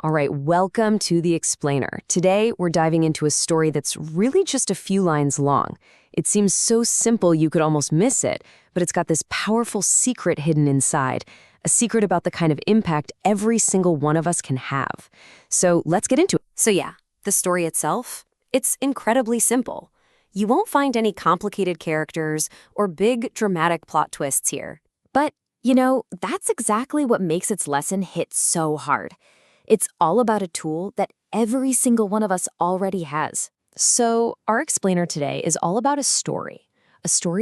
All right, welcome to The Explainer. Today, we're diving into a story that's really just a few lines long. It seems so simple you could almost miss it, but it's got this powerful secret hidden inside, a secret about the kind of impact every single one of us can have. So let's get into it. So yeah, the story itself, it's incredibly simple. You won't find any complicated characters or big dramatic plot twists here. But, that's exactly what makes its lesson hit so hard. It's all about a tool that every single one of us already has. So our explainer today is all about a story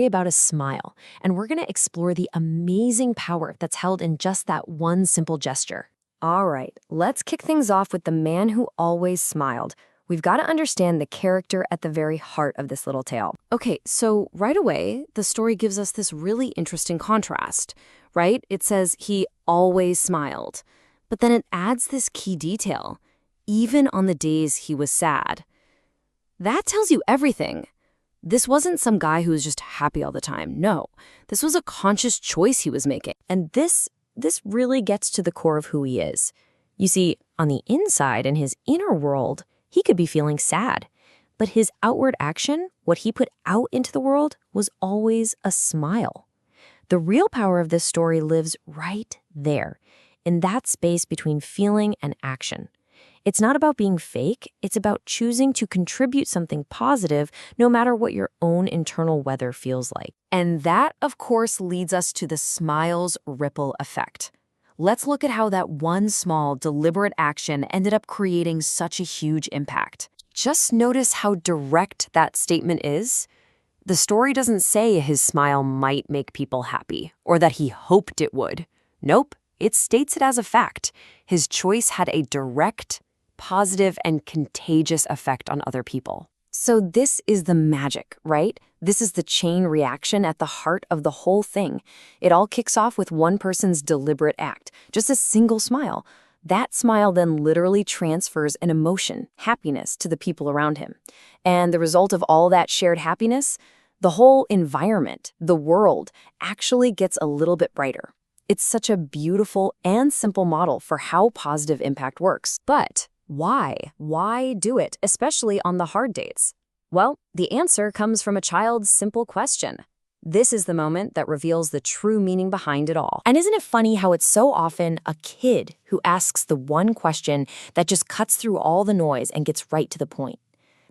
about a smile, and we're going to explore the amazing power that's held in just that one simple gesture. All right, let's kick things off with the man who always smiled. We've got to understand the character at the very heart of this little tale. Okay, so right away, the story gives us this really interesting contrast, right? It says he always smiled. But then it adds this key detail, even on the days he was sad. That tells you everything. This wasn't some guy who was just happy all the time. No, this was a conscious choice he was making. And this really gets to the core of who he is. You see, on the inside, in his inner world, he could be feeling sad. But his outward action, what he put out into the world, was always a smile. The real power of this story lives right there, in that space between feeling and action. It's not about being fake, it's about choosing to contribute something positive no matter what your own internal weather feels like. And that, of course, leads us to the smile's ripple effect. Let's look at how that one small, deliberate action ended up creating such a huge impact. Just notice how direct that statement is. The story doesn't say his smile might make people happy, or that he hoped it would. Nope. It states it as a fact. His choice had a direct, positive, and contagious effect on other people. So this is the magic, right? This is the chain reaction at the heart of the whole thing. It all kicks off with one person's deliberate act, just a single smile. That smile then literally transfers an emotion, happiness, to the people around him. And the result of all that shared happiness, the whole environment, the world, actually gets a little bit brighter. It's such a beautiful and simple model for how positive impact works. But why? Why do it, especially on the hard dates? Well, the answer comes from a child's simple question. This is the moment that reveals the true meaning behind it all. And isn't it funny how it's so often a kid who asks the one question that just cuts through all the noise and gets right to the point?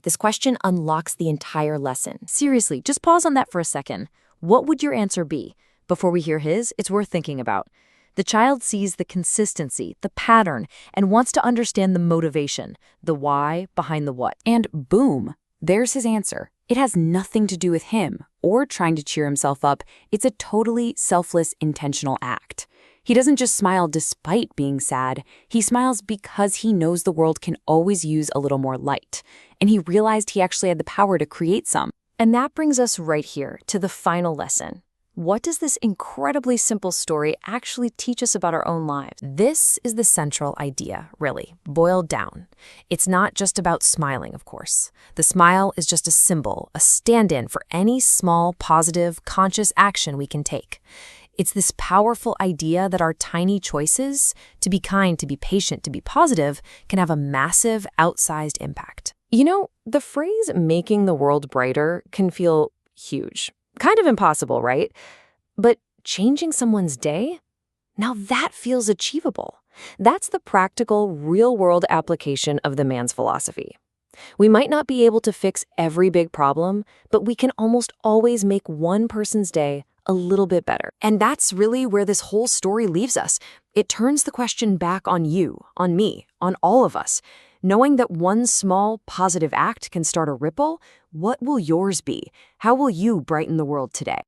This question unlocks the entire lesson. Seriously, just pause on that for a second. What would your answer be? Before we hear his, it's worth thinking about. The child sees the consistency, the pattern, and wants to understand the motivation, the why behind the what. And boom, there's his answer. It has nothing to do with him or trying to cheer himself up. It's a totally selfless, intentional act. He doesn't just smile despite being sad. He smiles because he knows the world can always use a little more light. And he realized he actually had the power to create some. And that brings us right here to the final lesson. What does this incredibly simple story actually teach us about our own lives? This is the central idea, really, boiled down. It's not just about smiling, of course. The smile is just a symbol, a stand-in for any small, positive, conscious action we can take. It's this powerful idea that our tiny choices, to be kind, to be patient, to be positive, can have a massive, outsized impact. The phrase making the world brighter can feel huge. Kind of impossible, right? But changing someone's day? Now that feels achievable. That's the practical, real-world application of the man's philosophy. We might not be able to fix every big problem, but we can almost always make one person's day a little bit better. And that's really where this whole story leaves us. It turns the question back on you, on me, on all of us. Knowing that one small, positive act can start a ripple, what will yours be? How will you brighten the world today?